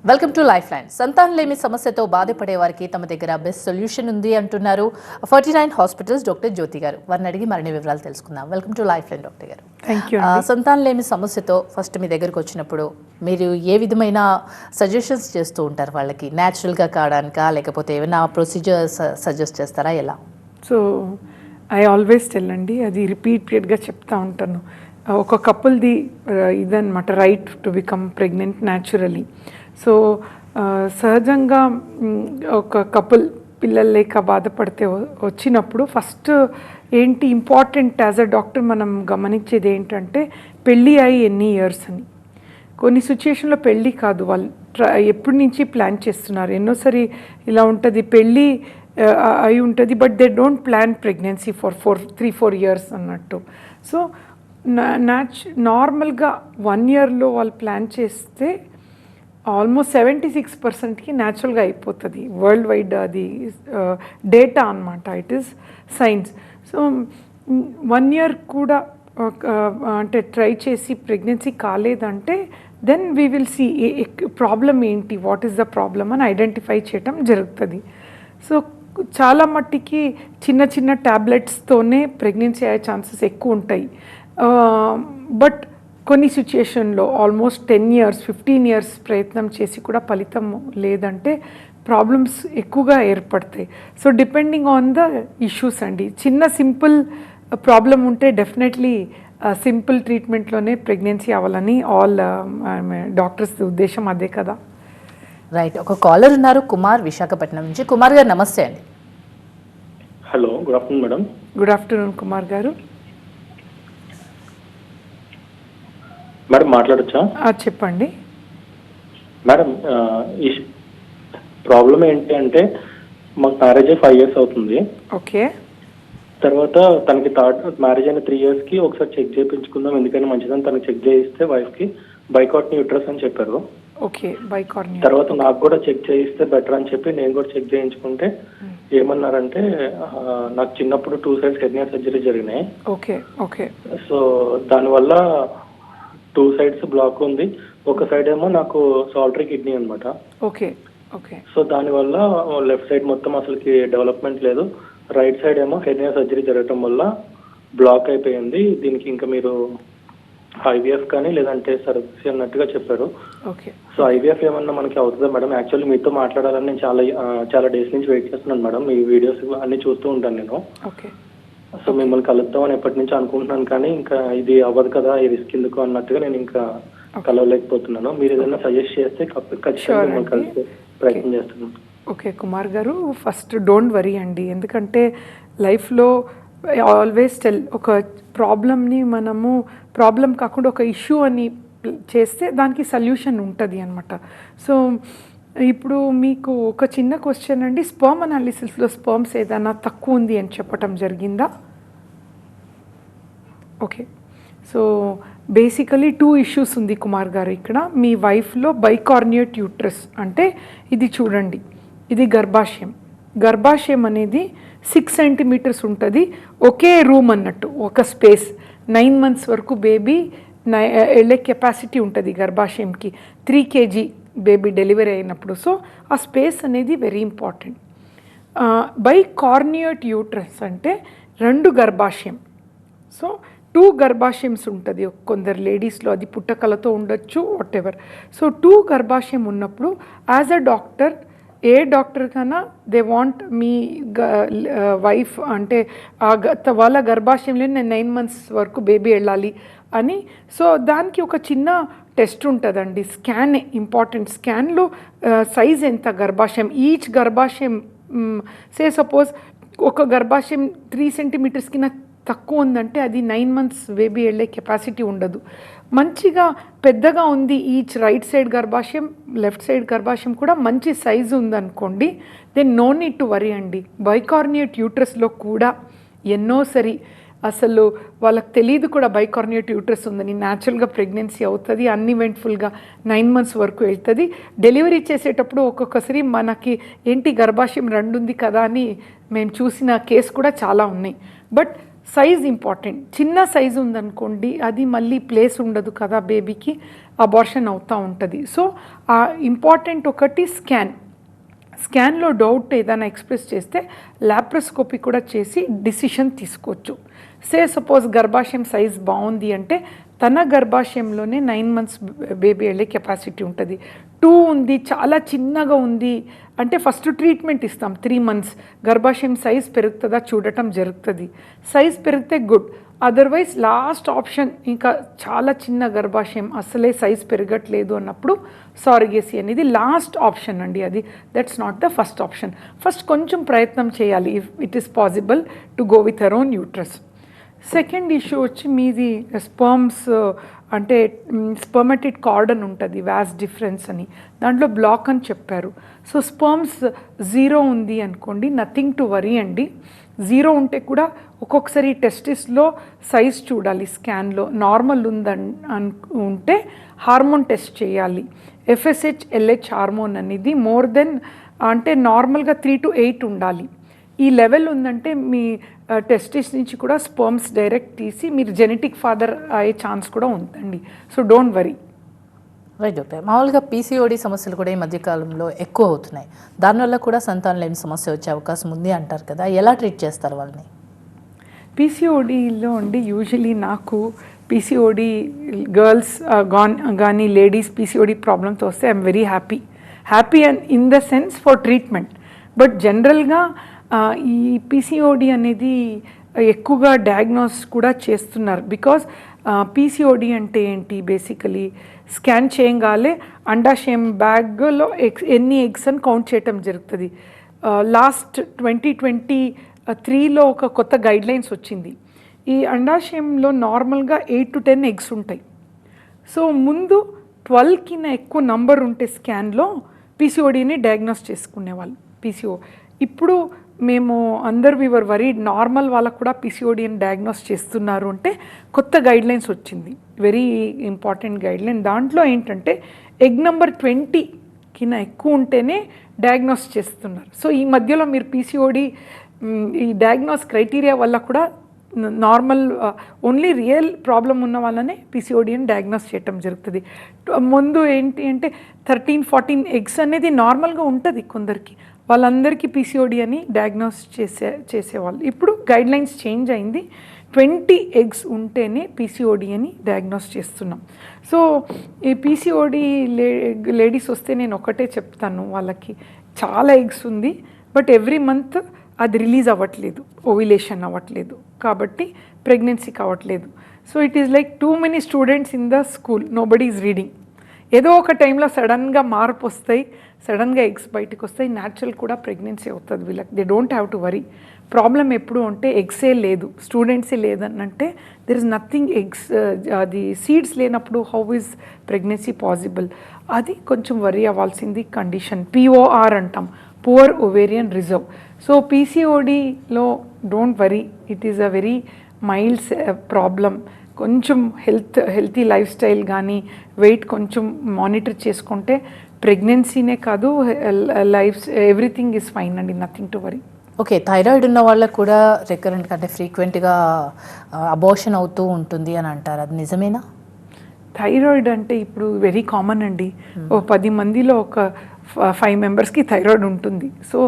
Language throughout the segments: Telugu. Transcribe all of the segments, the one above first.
Welcome to life line. సంతానలేమి సమస్యతో బాధపడే వారికి తమ దగ్గర బెస్ట్ సొల్యూషన్ ఉంది అంటున్నారు 49 హాస్పిటల్స్ డాక్టర్ జ్యోతి గారు. వారిని అడిగి మరిన్ని వివరాలు తెలుసుకుందాం. Welcome to life line doctor గారు. సంతానలేమి సమస్యతో ఫస్ట్ మీ దగ్గరకు వచ్చినప్పుడు మీరు ఏ విధమైన సజెషన్స్ చేస్తూ ఉంటారు వాళ్ళకి? న్యాచురల్గా కావడానికా లేకపోతే ఏమైనా ప్రొసీజర్ సజెస్ట్ చేస్తారా? ఎలా? సో ఐ ఆల్వేస్ టెల్ అండి, అది రిపీటెడ్గా చెప్తా ఉంటాను. ఒక కపుల్ది ఇదన్నమాట, right to become pregnant naturally. So సహజంగా ఒక కపుల్ పిల్లలు లేక బాధపడితే వచ్చినప్పుడు ఫస్ట్ ఏంటి ఇంపార్టెంట్ యాజ్ అ డాక్టర్ మనం గమనించేది ఏంటంటే పెళ్ళి అయి ఎన్ని ఇయర్స్ అని. కొన్ని సిచ్యుయేషన్లో పెళ్ళి కాదు, వాళ్ళు ఎప్పటి నుంచి ప్లాన్ చేస్తున్నారు. ఎన్నోసారి ఇలా ఉంటుంది, పెళ్ళి అయి ఉంటుంది but they don't plan pregnancy for 3-4 years అన్నట్టు. సో నార్మల్గా 1 ఇయర్లో వాళ్ళు ప్లాన్ చేస్తే ఆల్మోస్ట్ 76%కి న్యాచురల్గా అయిపోతుంది. వరల్డ్ వైడ్ అది డేటా అనమాట, it is science. So 1 year కూడా అంటే ట్రై చేసి ప్రెగ్నెన్సీ కాలేదంటే then we will see problem ఏంటి, వాట్ ఈస్ ద ప్రాబ్లమ్ అని ఐడెంటిఫై చేయటం జరుగుతుంది. సో చాలా మట్టికి చిన్న చిన్న ట్యాబ్లెట్స్తోనే ప్రెగ్నెన్సీ అయ్యే ఛాన్సెస్ ఎక్కువ ఉంటాయి. బట్ కొన్ని సిచ్యుయేషన్లో ఆల్మోస్ట్ 10 ఇయర్స్ 15 ఇయర్స్ ప్రయత్నం చేసి కూడా ఫలితం లేదంటే ప్రాబ్లమ్స్ ఎక్కువగా ఏర్పడతాయి. So depending on the issues అండి. చిన్న సింపుల్ ప్రాబ్లం ఉంటే డెఫినెట్లీ సింపుల్ ట్రీట్మెంట్లోనే ప్రెగ్నెన్సీ అవ్వాలని ఆల్ డాక్టర్స్ ఉద్దేశం అదే కదా. రైట్. ఒక కాలర్ ఉన్నారు, కుమార్, విశాఖపట్నం నుంచి. కుమార్ గారు నమస్తే అండి. Hello, good afternoon madam. Good afternoon Kumar గారు. మేడం మాట్లాడచ్చా? చెప్పండి మేడం. ఈ ప్రాబ్లం ఏంటి అంటే మాకు మ్యారేజ్ 5 ఇయర్స్ అవుతుంది. ఓకే. తర్వాత తనకి మ్యారేజ్ అయిన 3 ఇయర్స్కి ఒకసారి చెక్ చేయించుకుందాం ఎందుకని మంచిదని తనకి చెక్ చేయిస్తే వైఫ్కి బైకాట్ న్యూట్రస్ అని చెప్పారు. Okay, boycott. తర్వాత నాకు కూడా చెక్ చేయిస్తే బెటర్ అని చెప్పి నేను కూడా చెక్ చేయించుకుంటే ఏమన్నారంటే నాకు చిన్నప్పుడు 2 సైడ్స్ హెర్నియా సర్జరీ జరిగినాయి. Okay okay. సో దానివల్ల 2 సైడ్స్ బ్లాక్ ఉంది. ఒక సైడ్ ఏమో నాకు సాల్టరీ కిడ్నీ అనమాట. Okay okay. సో దానివల్ల లెఫ్ట్ సైడ్ మొత్తం అసలుకి డెవలప్మెంట్ లేదు. రైట్ సైడ్ ఏమో హెర్నియా సర్జరీ జరగటం వల్ల బ్లాక్ అయిపోయింది. దీనికి ఇంకా మీరు ఐవీఎఫ్ కానీ లేదంటే సర్జరీ అన్నట్టుగా చెప్పారు. ఓకే. సో ఐవీఎఫ్ ఏమన్నా మనకి అవుతుందా మేడం? యాక్చువల్లీ మీతో మాట్లాడాలని నేను చాలా డేస్ నుంచి వెయిట్ చేస్తున్నాను మేడం. మీ వీడియోస్ అన్ని చూస్తూ ఉంటాను నేను. ఓకే. సో మిమ్మల్ని కలుద్దామని ఎప్పటి నుంచి అనుకుంటున్నాను కానీ ఇంకా ఇది అవ్వదు కదా, ఈ రిస్క్ ఎందుకు అన్నట్టుగా నేను ఇంకా కలవలేకపోతున్నాను. మీరు ఏదైనా సజెస్ట్ చేస్తే ఖచ్చితంగా మిమ్మల్ని కలిసి ప్రయత్నం చేస్తున్నాను. ఓకే కుమార్ గారు, ఫస్ట్ డోంట్ వరీ అండి. ఎందుకంటే లైఫ్లో ఆల్వేస్ టెల్, ఒక ప్రాబ్లమ్ని మనము ప్రాబ్లం కాకుండా ఒక ఇష్యూ అని చేస్తే దానికి సొల్యూషన్ ఉంటుంది అనమాట. సో ఇప్పుడు మీకు ఒక చిన్న క్వశ్చన్ అండి, స్పర్మ్ అనాలిసిస్లో స్పర్మ్స్ ఏదైనా తక్కువ ఉంది అని చెప్పటం జరిగిందా? ఓకే. సో బేసికలీ 2 ఇష్యూస్ ఉంది కుమార్ గారు ఇక్కడ. మీ వైఫ్లో బైకార్నియేట్ యూట్రస్ అంటే ఇది చూడండి, ఇది గర్భాశయం. గర్భాశయం అనేది 6 సెంటీమీటర్స్ ఉంటుంది. ఒకే రూమ్ అన్నట్టు, ఒక స్పేస్. 9 మంత్స్ వరకు బేబీ వెళ్ళే కెపాసిటీ ఉంటుంది గర్భాశయంకి. 3 kg బేబీ డెలివరీ అయినప్పుడు. సో ఆ స్పేస్ అనేది వెరీ ఇంపార్టెంట్. బైకార్నియేట్ యూట్రస్ అంటే 2 గర్భాశయం. సో 2 గర్భాశయమ్స్ ఉంటుంది. కొందరు లేడీస్లో అది పుట్టకలతో ఉండొచ్చు, వాట్ ఎవర్. సో 2 గర్భాశయం ఉన్నప్పుడు as a doctor, A doctor కన్నా దే వాంట్ మీ వైఫ్ అంటే వాళ్ళ గర్భాశయంలో నేను 9 మంత్స్ వరకు బేబీ వెళ్ళాలి అని. సో దానికి ఒక చిన్న టెస్ట్ ఉంటుందండి, స్కాన్ ఇంపార్టెంట్. స్కాన్లో సైజ్ ఎంత గర్భాశయం, ఈచ్ గర్భాశయం సే సపోజ్ ఒక గర్భాశయం 3 సెంటీమీటర్స్కి తక్కువ ఉందంటే అది 9 మంత్స్ బేబీ వెళ్ళే కెపాసిటీ ఉండదు. మంచిగా పెద్దగా ఉంది ఈచ్ రైట్ సైడ్ గర్భాశయం, లెఫ్ట్ సైడ్ గర్భాశయం కూడా మంచి సైజు ఉందనుకోండి, then no need to worry అండి. బైకార్నియేట్ యూట్రస్లో కూడా ఎన్నోసరి అసలు వాళ్ళకి తెలియదు కూడా బైకార్నియేట్ యూట్రస్ ఉందని. న్యాచురల్గా ప్రెగ్నెన్సీ అవుతుంది, అన్ఈవెంట్ఫుల్గా 9 మంత్స్ వరకు వెళ్తుంది. డెలివరీ చేసేటప్పుడు ఒక్కొక్కసారి మనకి ఏంటి గర్భాశయం 2 ఉంది కదా అని మేము చూసిన కేసు కూడా చాలా ఉన్నాయి. But size important. చిన్న సైజు ఉందనుకోండి, అది మళ్ళీ ప్లేస్ ఉండదు కదా బేబీకి, అబార్షన్ అవుతూ ఉంటుంది. సో ఇంపార్టెంట్ ఒకటి స్కాన్లో డౌట్ ఏదైనా ఎక్స్ప్రెస్ చేస్తే లాప్రోస్కోపీ కూడా చేసి డిసిషన్ తీసుకోవచ్చు. సపోజ్ గర్భాశయం సైజ్ బాగుంది అంటే తన గర్భాశయంలోనే 9 months బేబీ వెళ్ళే కెపాసిటీ ఉంటుంది. 2 ఉంది, చాలా చిన్నగా ఉంది అంటే ఫస్ట్ ట్రీట్మెంట్ ఇస్తాం. 3 months గర్భాశయం సైజ్ పెరుగుతుందా చూడటం జరుగుతుంది. సైజ్ పెరిగితే గుడ్, అదర్వైజ్ లాస్ట్ ఆప్షన్ ఇంకా చాలా చిన్న గర్భాశయం అసలే సైజ్ పెరగట్లేదు అన్నప్పుడు సారిగేసీ అనేది లాస్ట్ ఆప్షన్ అండి. అది that's not the first option. First కొంచెం ప్రయత్నం చేయాలి if it is possible to go with her own uterus. Second issue వచ్చి మీది స్పర్మ్స్ అంటే స్పర్మటిడ్ కార్డ్ అని ఉంటుంది, వ్యాస్ డిఫరెన్స్ అని, దాంట్లో బ్లాక్ అని చెప్పారు. సో స్పర్మ్స్ 0 ఉంది అనుకోండి, నథింగ్ టు వరీ అండి. 0 ఉంటే కూడా ఒక్కొక్కసారి టెస్టిస్లో సైజ్ చూడాలి, స్కాన్లో నార్మల్ ఉంటే హార్మోన్ టెస్ట్ చేయాలి. FSH LH హార్మోన్ అనేది మోర్ దెన్ అంటే నార్మల్గా 3 to 8 ఉండాలి. ఈ లెవెల్ ఉందంటే మీ టెస్టిస్ నుంచి కూడా స్పర్మ్స్ డైరెక్ట్ తీసి మీరు జెనెటిక్ ఫాదర్ అయ్యే ఛాన్స్ కూడా ఉందండి. So don't worry. Right doctor, మామూలుగా PCOD సమస్యలు కూడా ఈ మధ్యకాలంలో ఎక్కువ అవుతున్నాయి. దానివల్ల కూడా సంతానలేమి సమస్య వచ్చే అవకాశం ఉంది అంటారు కదా, ఎలా ట్రీట్ చేస్తారు వాళ్ళని? PCODలో అండి యూజువలీ నాకు PCOD గర్ల్స్ కానీ లేడీస్ PCOD ప్రాబ్లమ్తో వస్తే I'm very happy and in the sense for treatment. But జనరల్గా ఈ PCOD అనేది ఎక్కువగా డయాగ్నోస్ కూడా చేస్తున్నారు. బికాజ్ PCOD అంటే ఏంటి, బేసికలీ స్కాన్ చేయగానే అండాశయం బ్యాగ్లో ఎన్ని ఎగ్స్ అని కౌంట్ చేయటం జరుగుతుంది. లాస్ట్ 2023లో ఒక కొత్త గైడ్లైన్స్ వచ్చింది. ఈ అండాశయంలో నార్మల్గా 8 to 10 ఎగ్స్ ఉంటాయి. సో ముందు 12 కింద ఎక్కువ నంబర్ ఉంటే స్కాన్లో PCODని డయాగ్నోస్ చేసుకునేవాళ్ళు. ఇప్పుడు మేము అందరు వివర్ వరీ నార్మల్ వాళ్ళకు కూడా PCOD అని డయాగ్నోస్ చేస్తున్నారు అంటే కొత్త గైడ్లైన్స్ వచ్చింది, వెరీ ఇంపార్టెంట్ గైడ్లైన్. దాంట్లో ఏంటంటే ఎగ్ నెంబర్ 20 కింద ఎక్కువ ఉంటేనే డయాగ్నోస్ చేస్తున్నారు. సో ఈ మధ్యలో మీరు PCOD ఈ డయాగ్నోస్ క్రైటీరియా వల్ల కూడా నార్మల్ ఓన్లీ రియల్ ప్రాబ్లం ఉన్న వాళ్ళనే PCOD అని డయాగ్నోస్ చేయటం జరుగుతుంది. ముందు ఏంటి అంటే 13-14 ఎగ్స్ అనేది నార్మల్గా ఉంటుంది కొందరికి, వాళ్ళందరికీ PCOD అని డయాగ్నోస్ చేసేవాళ్ళు. ఇప్పుడు గైడ్లైన్స్ చేంజ్ అయింది, 20 ఎగ్స్ ఉంటేనే PCOD అని డయాగ్నోస్ చేస్తున్నాం. సో ఈ PCOD లేడీస్ వస్తే నేను ఒకటే చెప్తాను వాళ్ళకి, చాలా ఎగ్స్ ఉంది బట్ ఎవ్రీ మంత్ అది రిలీజ్ అవ్వట్లేదు, ఓవిలేషన్ అవ్వట్లేదు, కాబట్టి ప్రెగ్నెన్సీ కావట్లేదు. So it is like too many students in the school, nobody is reading. ఏదో ఒక టైంలో సడన్గా మార్పు వస్తాయి, సడన్గా ఎగ్స్ బయటకు వస్తాయి, న్యాచురల్ కూడా ప్రెగ్నెన్సీ అవుతుంది వీళ్ళకి. They don't have to worry. Problem ఎప్పుడు అంటే ఎగ్సే లేదు, స్టూడెంట్సే లేదని అంటే దెర్ ఇస్ నథింగ్. ఎగ్స్ అది సీడ్స్ లేనప్పుడు హౌ ఈజ్ ప్రెగ్నెన్సీ పాసిబుల్? అది కొంచెం వరీ అవ్వాల్సింది కండిషన్. POR అంటాం, పువర్ ఓవేరియన్ రిజర్వ్. సో PCODలో don't worry, it is a very mild problem. కొంచెం హెల్తీ లైఫ్ స్టైల్ కానీ వెయిట్ కొంచెం మానిటర్ చేసుకుంటే ప్రెగ్నెన్సీనే కాదు లైఫ్ ఎవ్రీథింగ్ ఈజ్ ఫైన్ అండి, nothing to worry. Okay, thyroid ఉన్న వాళ్ళకు కూడా రికరెంట్ అంటే ఫ్రీక్వెంట్గా అబార్షన్ అవుతూ ఉంటుంది అని అంటారు, అది నిజమేనా? థైరాయిడ్ అంటే ఇప్పుడు వెరీ కామన్ అండి. ఓ 10 మందిలో ఒక 5 మెంబర్స్కి థైరాయిడ్ ఉంటుంది. So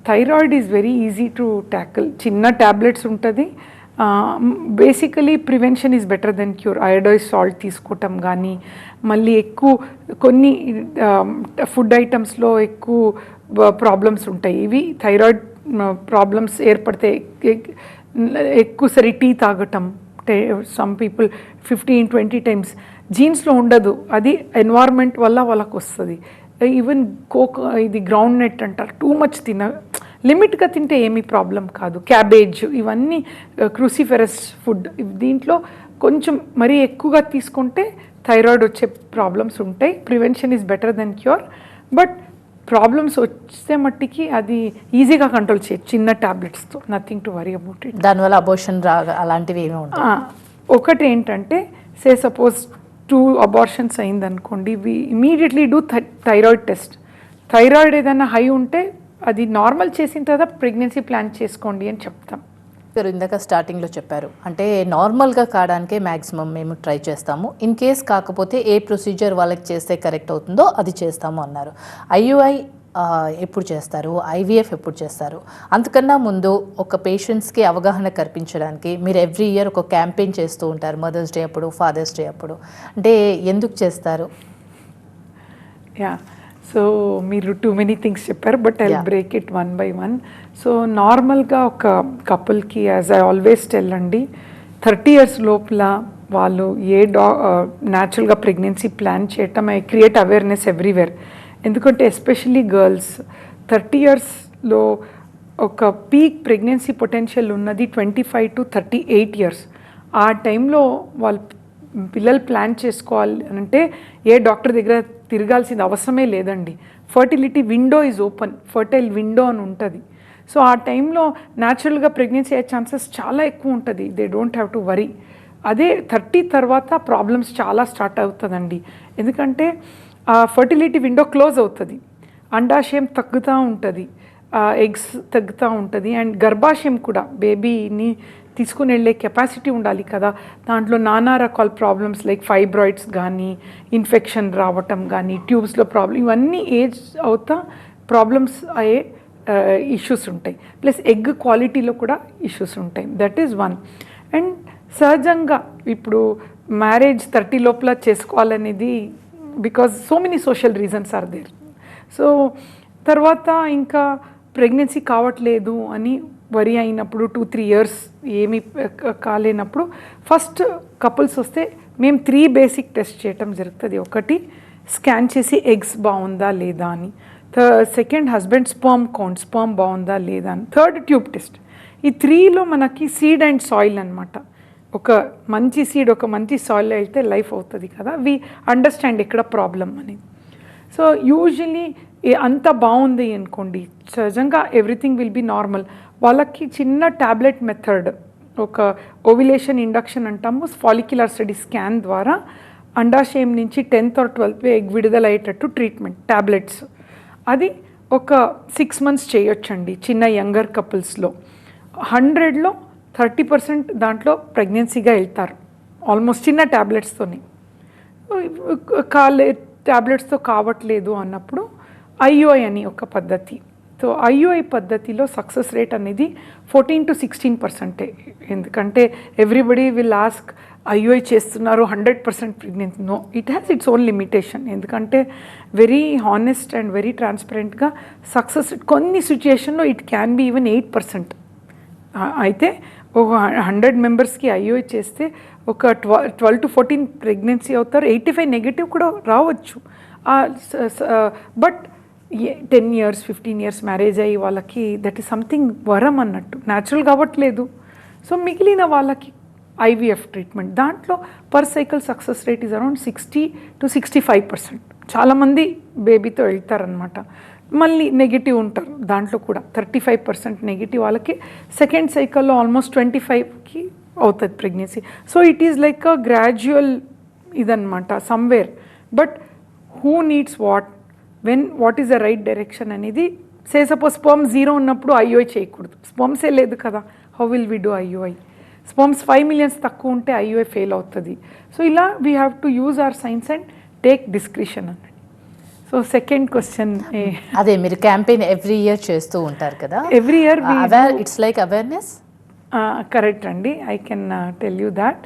thyroid is very easy to tackle. చిన్న ట్యాబ్లెట్స్ ఉంటుంది. Basically prevention is better than cure. Iodise salt తీసుకోవటం కానీ, మళ్ళీ ఎక్కువ కొన్ని ఫుడ్ ఐటమ్స్లో ఎక్కువ ప్రాబ్లమ్స్ ఉంటాయి. ఇవి థైరాయిడ్ ప్రాబ్లమ్స్ ఏర్పడితే ఎక్కువసారి టీ తాగటం, సమ్ పీపుల్ 15-20 times. జీన్స్లో ఉండదు, అది ఎన్వైర్న్మెంట్ వల్ల వాళ్ళకు వస్తుంది. ఈవెన్ ఇది గ్రౌండ్ నట్ అంటారు, టూ మచ్ లిమిట్గా తింటే ఏమీ ప్రాబ్లం కాదు. క్యాబేజ్ ఇవన్నీ క్రూసిఫెరస్ ఫుడ్, దీంట్లో కొంచెం మరీ ఎక్కువగా తీసుకుంటే థైరాయిడ్ వచ్చే ప్రాబ్లమ్స్ ఉంటాయి. Prevention is better than cure. But problems వస్తే మట్టికి అది ఈజీగా కంట్రోల్ చేయొచ్చు చిన్న ట్యాబ్లెట్స్తో, nothing to worry about it. దానివల్ల అబార్షన్ అలాంటివి ఏమీ ఉంటాయి. ఒకటి ఏంటంటే సపోజ్ 2 abortions అయిందనుకోండి, we immediately do thyroid test. Thyroid ఏదైనా హై ఉంటే అది నార్మల్ చేసిన తర్వాత ప్రెగ్నెన్సీ ప్లాన్ చేసుకోండి అని చెప్తాం. మీరు ఇందాక స్టార్టింగ్లో చెప్పారు అంటే నార్మల్గా కావడానికే మ్యాక్సిమం మేము ట్రై చేస్తాము, ఇన్ కేస్ కాకపోతే ఏ ప్రొసీజర్ వాళ్ళకి చేస్తే కరెక్ట్ అవుతుందో అది చేస్తాము అన్నారు. ఐయుఐ ఎప్పుడు చేస్తారు, ఐవీఎఫ్ ఎప్పుడు చేస్తారు? అంతకన్నా ముందు ఒక పేషెంట్స్కి అవగాహన కల్పించడానికి మీరు ఎవ్రీ ఇయర్ ఒక క్యాంపెయిన్ చేస్తూ ఉంటారు, మదర్స్ డే అప్పుడు, ఫాదర్స్ డే అప్పుడు. అంటే ఎందుకు చేస్తారు? యా, సో మీరు టూ మెనీ థింగ్స్ చెప్పారు, but I break it one by one. So నార్మల్గా ఒక కపుల్కి యాజ్ ఐ ఆల్వేస్ టెల్ అండి, 30 years లోపల వాళ్ళు ఏ న్యాచురల్గా ప్రెగ్నెన్సీ ప్లాన్ చేయటం, ఐ క్రియేట్ అవేర్నెస్ ఎవ్రీవేర్. ఎందుకంటే ఎస్పెషల్లీ గర్ల్స్ 30 yearsలో ఒక పీక్ ప్రెగ్నెన్సీ పొటెన్షియల్ ఉన్నది 25 to 38 years. ఆ టైంలో వాళ్ళు పిల్లలు ప్లాన్ చేసుకోవాలి అంటే ఏ డాక్టర్ దగ్గర తిరగాల్సిన అవసరమే లేదండి. Fertility window is open, fertile window అని ఉంటుంది. సో ఆ టైంలో న్యాచురల్గా ప్రెగ్నెన్సీ అయ్యే ఛాన్సెస్ చాలా ఎక్కువ ఉంటుంది. They don't have to worry. అదే 30 తర్వాత ప్రాబ్లమ్స్ చాలా స్టార్ట్ అవుతుందండి. ఎందుకంటే ఆ ఫర్టిలిటీ విండో క్లోజ్ అవుతుంది, అండాశయం తగ్గుతూ ఉంటుంది, ఎగ్స్ తగ్గుతూ ఉంటుంది, అండ్ గర్భాశయం కూడా బేబీని తీసుకుని వెళ్ళే కెపాసిటీ ఉండాలి కదా. దాంట్లో నానా రకాల ప్రాబ్లమ్స్ లైక్ ఫైబ్రాయిడ్స్ కానీ, ఇన్ఫెక్షన్ రావటం కానీ, ట్యూబ్స్లో ప్రాబ్లం, ఇవన్నీ ఏజ్ అవుతా ప్రాబ్లమ్స్ అయ్యే ఇష్యూస్ ఉంటాయి. ప్లస్ ఎగ్ క్వాలిటీలో కూడా ఇష్యూస్ ఉంటాయి. That is one. అండ్ సహజంగా ఇప్పుడు మ్యారేజ్ 30 లోపల చేసుకోవాలనేది because so many social reasons are there. So తర్వాత ఇంకా ప్రెగ్నెన్సీ కావట్లేదు అని వరి అయినప్పుడు 2-3 years ఏమీ కాలేనప్పుడు ఫస్ట్ కపుల్స్ వస్తే మేము 3 బేసిక్ టెస్ట్ చేయటం జరుగుతుంది. ఒకటి స్కాన్ చేసి ఎగ్స్ బాగుందా లేదా అని, second husband sperm count, sperm బాగుందా లేదా అని, థర్డ్ ట్యూబ్ టెస్ట్. ఈ 3లో మనకి సీడ్ అండ్ సాయిల్ అనమాట. ఒక మంచి సీడ్ ఒక మంచి సాయిల్ అయితే లైఫ్ అవుతుంది కదా, వి అండర్స్టాండ్ ఎక్కడ ప్రాబ్లం అనేది. సో యూజువలీ అంత బాగుంది అనుకోండి, సహజంగా ఎవ్రీథింగ్ విల్ బి నార్మల్. వాళ్ళకి చిన్న ట్యాబ్లెట్ మెథడ్, ఒక ఓవిలేషన్ ఇండక్షన్ అంటాము, ఫాలిక్యులర్ స్టడీ స్కాన్ ద్వారా అండాశయం నుంచి 10th or 12th ఎగ్ విడుదల అయ్యేటట్టు ట్రీట్మెంట్ ట్యాబ్లెట్స్. అది ఒక 6 months చేయొచ్చండి చిన్న యంగర్ కపుల్స్లో. 100లో 30% దాంట్లో ప్రెగ్నెన్సీగా వెళ్తారు ఆల్మోస్ట్ చిన్న ట్యాబ్లెట్స్తోని. ట్యాబ్లెట్స్తో కావట్లేదు అన్నప్పుడు ఐయుఐ అని ఒక పద్ధతి. సో ఐయుఐ పద్ధతిలో సక్సెస్ రేట్ అనేది 14 to 16%. ఎందుకంటే ఎవ్రీబడి విల్ ఆస్క్ ఐయుఐ చేస్తున్నారు 100% pregnancy. No, it has its own limitation. ఎందుకంటే వెరీ హానెస్ట్ అండ్ వెరీ ట్రాన్స్పరెంట్గా సక్సెస్ కొన్ని సిచ్యుయేషన్లో ఇట్ క్యాన్ బి ఈవెన్ 8%. అయితే ఒక 100 members ఐయుఐ చేస్తే ఒక 12 to 14 ప్రెగ్నెన్సీ అవుతారు, 85 నెగిటివ్ కూడా రావచ్చు. బట్ 10 years 15 years మ్యారేజ్ అయ్యి వాళ్ళకి దట్ ఈస్ సంథింగ్ వరం అన్నట్టు, న్యాచురల్ కావట్లేదు. సో మిగిలిన వాళ్ళకి ఐవీఎఫ్ ట్రీట్మెంట్, దాంట్లో per cycle success rate is around 60 to 65%. చాలామంది బేబీతో వెళ్తారనమాట. మళ్ళీ నెగిటివ్ ఉంటారు దాంట్లో కూడా 35% నెగిటివ్ వాళ్ళకి. సెకండ్ సైకిల్లో ఆల్మోస్ట్ 25కి అవుతుంది pregnancy. So it is like a gradual ఇదన్నమాట somewhere. But who needs what is the right direction అనేది, సపోజ్ స్పర్మ్ 0 ఉన్నప్పుడు ఐయుఐ చేయకూడదు. స్పర్మ్సే లేదు కదా, how will we do IUI? Sperms 5 million తక్కువ ఉంటే ఐయుఐ ఫెయిల్ అవుతుంది. సో ఇలా we have to use our science and take discretion అన్నది. సో సెకండ్ క్వశ్చన్, అదే మీరు క్యాంపెయిన్ ఎవ్రీ ఇయర్ చేస్తూ ఉంటారు కదా, every year it's like awareness. Correct అండి, I can tell you that.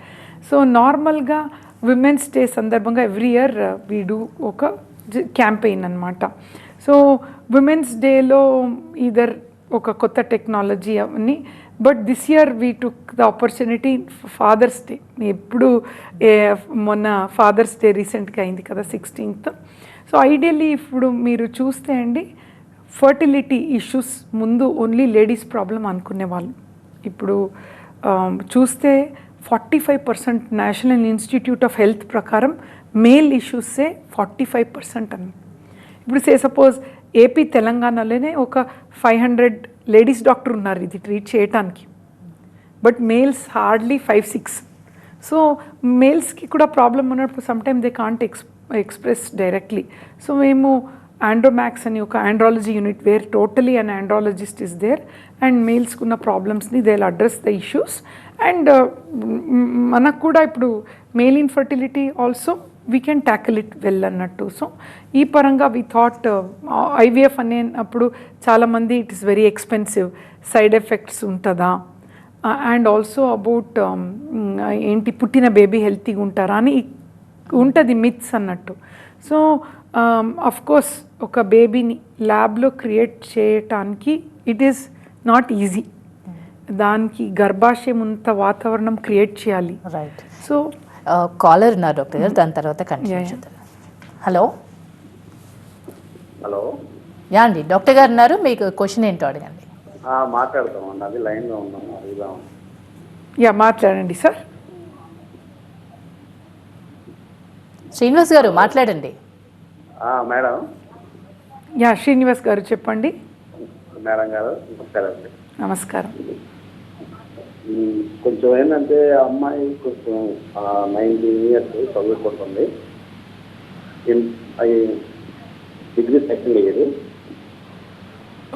So నార్మల్గా విమెన్స్ డే సందర్భంగా ఎవ్రీ ఇయర్ వీ డూ ఒక క్యాంపెయిన్ అనమాట. సో విమెన్స్ డేలో ఈదర్ ఒక కొత్త టెక్నాలజీ అవన్నీ, but this year we took the opportunity father's day. ఎప్పుడు మొన్న ఫాదర్స్ డే రీసెంట్గా అయింది కదా 16th. సో ఐడియల్లీ ఇప్పుడు మీరు చూస్తే అండి, ఫర్టిలిటీ ఇష్యూస్ ముందు ఓన్లీ లేడీస్ ప్రాబ్లం అనుకునేవాళ్ళు. ఇప్పుడు చూస్తే 45% నేషనల్ ఇన్స్టిట్యూట్ ఆఫ్ హెల్త్ ప్రకారం మేల్ ఇష్యూసే 45% అని. ఇప్పుడు సపోజ్ ఏపీ తెలంగాణలోనే ఒక 500 లేడీస్ డాక్టర్ ఉన్నారు ఇది ట్రీట్ చేయటానికి, బట్ మేల్స్ హార్డ్లీ 5-6. సో మేల్స్కి కూడా ప్రాబ్లం ఉన్నప్పుడు sometime they can't express directly. So మేము ఆండ్రోమాక్స్ అని ఒక andrology unit where totally an andrologist is there and మేల్స్కున్న ప్రాబ్లమ్స్ని they will address the issues and మనకు కూడా ఇప్పుడు male infertility also we can tackle it well అన్నట్టు. సో ఈ పరంగా వీ థాట్ ఐవీఎఫ్ అనేటప్పుడు చాలామంది it is very expensive, side effects ఉంటుందా అండ్ ఆల్సో అబౌట్ ఏంటి పుట్టిన బేబీ హెల్తీగా ఉంటారా అని ఉంటుంది మిత్స్ అన్నట్టు. సో అఫ్ కోర్స్ ఒక బేబీని ల్యాబ్లో క్రియేట్ చేయటానికి ఇట్ ఈస్ నాట్ ఈజీ. దానికి గర్భాశయం అంత వాతావరణం క్రియేట్ చేయాలి. రైట్. సో కాలర్ ఉన్నారు డాక్టర్ గారు, దాని తర్వాత కంటిన్యూ చేద్దాం. హలో హలో యా అండి, డాక్టర్ గారు ఉన్నారు, మీకు క్వశ్చన్ ఏంటో అడగండి. మాట్లాడతామండి, అది లైన్లో ఉన్నాము, అడుగుదాం. యా మాట్లాడండి సార్. శ్రీనివాస్ గారు మాట్లాడండి. మేడం. యా శ్రీనివాస్ గారు చెప్పండి. మేడం గారు నమస్కారం అండి. నమస్కారం. కొంచెం ఏంటంటే అమ్మాయి కొంచెం 19 years చదువుకుంటుంది, డిగ్రీ సెకండ్ ఇయర్.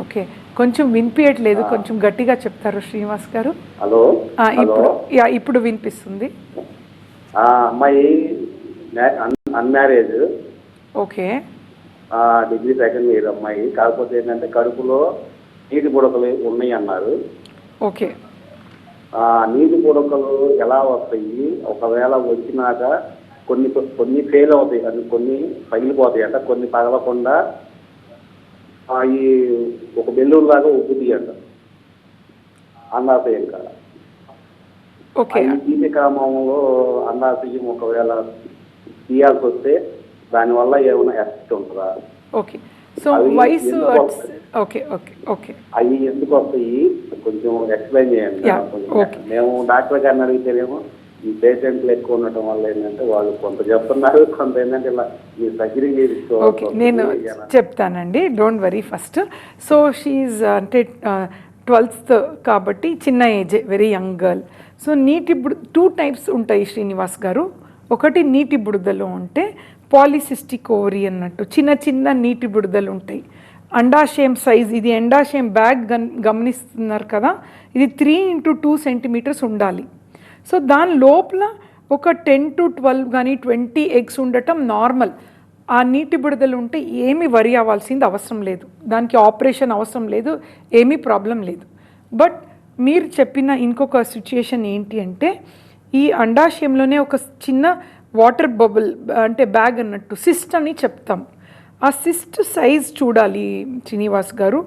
ఓకే, కొంచెం వినిపించట్లేదు, కొంచెం గట్టిగా చెప్తారు శ్రీనివాస్ గారు. హలో. ఇప్పుడు వినిపిస్తుంది. అమ్మాయి అన్మ్యారేజ్. ఓకే. డిగ్రీ సెకండ్ ఇయర్ అమ్మాయి. కాకపోతే ఏంటంటే కడుపులో నీటి బుడకలు ఉన్నాయి అన్నారు. ఓకే. నీటి బుడకలు ఎలా వస్తాయి, ఒకవేళ వచ్చినాక కొన్ని ఫెయిల్ అవుతాయి, అది కొన్ని పగిలిపోతాయి అంట, కొన్ని పగలకుండా ఈ ఒక బెల్లూరు లాగా ఉబ్బుతాయి అంట అండాశయం కాడ. ఓకే. తీసే క్రమంలో అండాశయం ఒకవేళ తీయాల్సి వస్తే దానివల్ల ఏమైనా ఎఫెక్ట్ ఉంటుందా? ఓకే. సో వయసు ఓకే ఓకే ఓకే అవి ఎందుకు వస్తాయి కొంచెం ఎక్స్ప్లెయిన్ చేయండి. మేము డాక్టర్ గారిని అడిగితేనేమో ఈ పేషెంట్లు ఎక్కువ ఉండటం వల్ల ఏంటంటే వాళ్ళు కొంత చెప్తున్నారు, కొంత ఏంటంటే ఇలా ఈ సర్జరీ చేయించుకోవాలి. ఓకే, నేను చెప్తానండి, don't worry. First so she అంటే 12th కాబట్టి చిన్న ఏజే, వెరీ యంగ్ గర్ల్. సో నీటి 2 types ఉంటాయి శ్రీనివాస్ గారు. ఒకటి నీటి బుడదలు ఉంటే పాలిసిస్టిక్ ఓవరీ అన్నట్టు చిన్న చిన్న నీటి బుడదలు ఉంటాయి. అండాశయం సైజ్, ఇది అండాశయం బ్యాగ్ గమనిస్తున్నారు కదా, ఇది 3 into 2 centimeters ఉండాలి. సో దాని లోపల ఒక 10 to 12 కానీ 20 eggs ఉండటం నార్మల్. ఆ నీటి బుడదలు ఉంటే ఏమీ వరి అవ్వాల్సింది అవసరం లేదు, దానికి ఆపరేషన్ అవసరం లేదు, ఏమీ ప్రాబ్లం లేదు. బట్ మీరు చెప్పిన ఇంకొక సిచ్యుయేషన్ ఏంటి అంటే ఈ అండాశయంలోనే ఒక చిన్న వాటర్ బబుల్ అంటే బ్యాగ్ అన్నట్టు సిస్ట్ అని చెప్తాం. ఆ సిస్ట్ సైజ్ చూడాలి శ్రీనివాస్ గారు.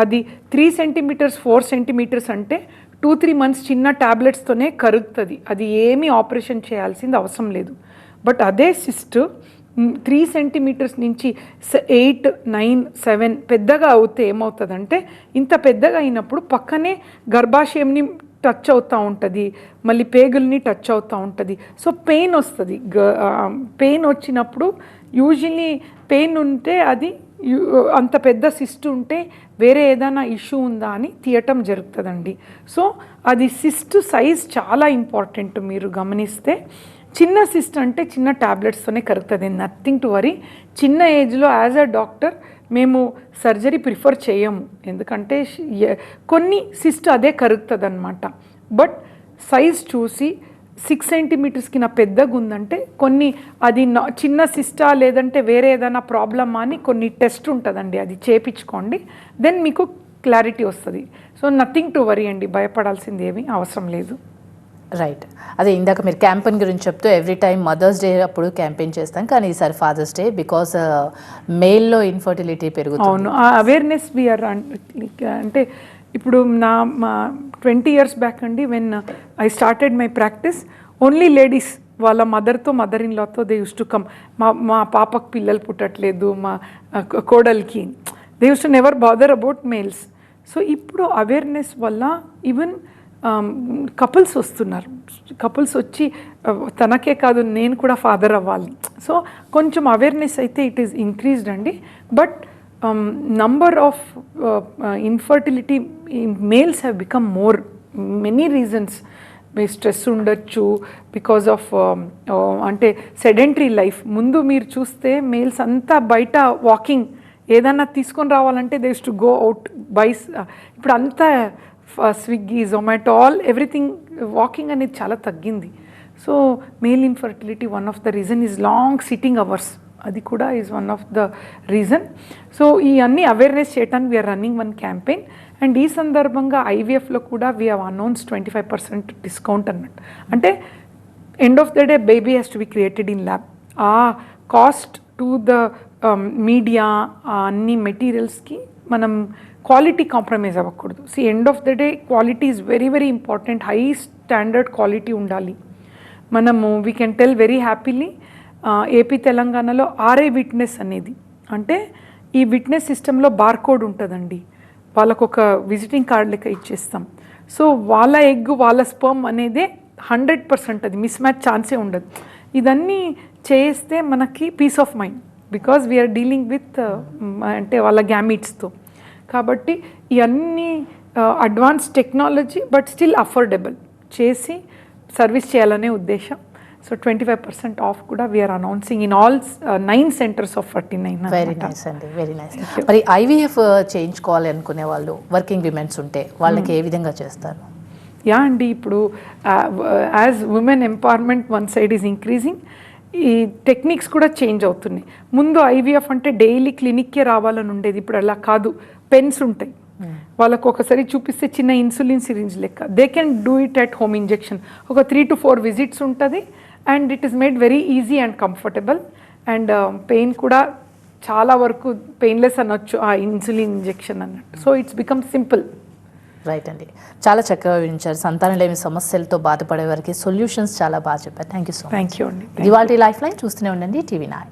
అది 3 centimeters 4 centimeters అంటే 2-3 months చిన్న ట్యాబ్లెట్స్తోనే కరుగుతుంది, అది ఏమీ ఆపరేషన్ చేయాల్సింది అవసరం లేదు. బట్ అదే సిస్ట్ 3 centimeters నుంచి 8, 9, 7 పెద్దగా అవుతే ఏమవుతుందంటే, ఇంత పెద్దగా అయినప్పుడు పక్కనే గర్భాశయంని టచ్ అవుతూ ఉంటుంది, మళ్ళీ పేగుల్ని టచ్ అవుతూ ఉంటుంది. సో పెయిన్ వస్తుంది. పెయిన్ వచ్చినప్పుడు యూజువల్లీ పెయిన్ ఉంటే అది అంత పెద్ద సిస్ట్ ఉంటే వేరే ఏదైనా ఇష్యూ ఉందా అని తీయటం జరుగుతుందండి. సో అది సిస్ట్ సైజ్ చాలా ఇంపార్టెంట్. మీరు గమనిస్తే చిన్న సిస్ట్ అంటే చిన్న ట్యాబ్లెట్స్తోనే కరుగుతుంది, నథింగ్ టు వరీ. చిన్న ఏజ్లో యాజ్ అ డాక్టర్ మేము సర్జరీ ప్రిఫర్ చేయము, ఎందుకంటే కొన్ని సిస్ట్ అదే కరుగుతుంది అనమాట. బట్ సైజ్ చూసి 6 centimeters నా పెద్దగా ఉందంటే కొన్ని అది చిన్న సిస్టా లేదంటే వేరే ఏదైనా ప్రాబ్లమా అని కొన్ని టెస్ట్ ఉంటుందండి, అది చేయించుకోండి, దెన్ మీకు క్లారిటీ వస్తుంది. సో నథింగ్ టు వరీ అండి, భయపడాల్సింది ఏమీ అవసరం లేదు. రైట్. అదే ఇందాక మీరు క్యాంపెయిన్ గురించి చెప్తూ ఎవ్రీ టైం మదర్స్ డే అప్పుడు క్యాంపెయిన్ చేస్తాం, కానీ ఈసారి ఫాదర్స్ డే బికాస్ మేల్లో ఇన్ఫర్టిలిటీ పెరుగుతుంది. అవును, ఆ అవేర్నెస్ వీఆర్ అంటే ఇప్పుడు మా 20 years బ్యాక్ అండి, when I started my practice, only ladies వాళ్ళ మదర్ ఇన్ లాతో దే యూస్ టు కమ్. మా పాపకు పిల్లలు పుట్టట్లేదు, మా కోడలికి, they used to never bother about males. So ఇప్పుడు అవేర్నెస్ వల్ల ఈవెన్ కపుల్స్ వస్తున్నారు, కపుల్స్ వచ్చి తనకే కాదు నేను కూడా ఫాదర్ అవ్వాలి. సో కొంచెం అవేర్నెస్ అయితే ఇట్ ఈస్ ఇంక్రీజ్డ్ అండి. But number of infertility in males have become more, many reasons. Stress ఉండొచ్చు, బికాజ్ ఆఫ్ అంటే సెడెంటరీ లైఫ్. ముందు మీరు చూస్తే మేల్స్ అంతా బయట వాకింగ్ ఏదన్నా తీసుకొని రావాలంటే దే టు గో అవుట్ బైస్. ఇప్పుడు అంతా స్విగ్గీ, జొమాటో, ఎవ్రీథింగ్ వాకింగ్ అనేది చాలా తగ్గింది. So male infertility one of the reason is long sitting hours, అది కూడా is one of the reason. So ఈ అన్ని అవేర్నెస్ చేయడానికి we are running one campaign. And ఈ సందర్భంగా ఐవీఎఫ్లో కూడా వీ హ్యావ్ అనౌన్స్ 25% డిస్కౌంట్ అన్నట్టు. అంటే end of the day baby has to be created in lab. ఆ కాస్ట్ టు ద మీడియా, అన్ని మెటీరియల్స్కి మనం క్వాలిటీ కాంప్రమైజ్ అవ్వకూడదు. End of the day quality is very very important. High standard quality ఉండాలి. మనము we can tell very happily AP తెలంగాణలో ఆర్ఐ విట్నెస్ అనేది, అంటే ఈ విట్నెస్ సిస్టంలో బార్కోడ్ ఉంటుందండి, వాళ్ళకు ఒక విజిటింగ్ కార్డ్ లెక్క ఇచ్చేస్తాం. సో వాళ్ళ ఎగ్ వాళ్ళ స్పర్మ్ అనేదే 100%, అది మిస్ మ్యాచ్ ఛాన్సే ఉండదు. ఇదన్నీ చేస్తే మనకి peace of mind, because we are dealing with అంటే వాళ్ళ గ్యామిట్స్తో. కాబట్టి ఇవన్నీ advance technology but still affordable చేసి సర్వీస్ చేయాలనే ఉద్దేశం. సో 25% ఆఫ్ కూడా we are announcing in all 9 centers of 49. Very nice అండి, వెరీ నైస్. మరి ఐవీఎఫ్ చేయించుకోవాలి అనుకునే వాళ్ళు, వర్కింగ్ విమెన్స్ ఉంటే వాళ్ళకి ఏ విధంగా చేస్తారు? యా అండి, ఇప్పుడు as women empowerment one side is increasing, ఈ టెక్నిక్స్ కూడా చేంజ్ అవుతున్నాయి. ముందు ఐవీఎఫ్ అంటే డైలీ క్లినిక్కే రావాలని ఉండేది, ఇప్పుడు అలా కాదు. పెన్స్ ఉంటాయి, వాళ్ళకు ఒకసారి చూపిస్తే చిన్న ఇన్సులిన్ సిరింజ్ లెక్క, they can do it at home injection. ఒక 3 to 4 విజిట్స్ ఉంటుంది and it is made very easy and comfortable. And pain కూడా చాలా వరకు పెయిన్లెస్ అనొచ్చు ఆ ఇన్సులిన్ ఇంజెక్షన్ అన్నట్టు. So it's become simple. Right అండి, చాలా చక్కగా వివరించారు. సంతానం లేని సమస్యలతో బాధపడే వారికి సొల్యూషన్స్ చాలా బాగా చెప్పారు. Thank you so much. Thank you అండి. ఇవాల్టి లైఫ్ లైన్ చూస్తూనే ఉండండి TV9.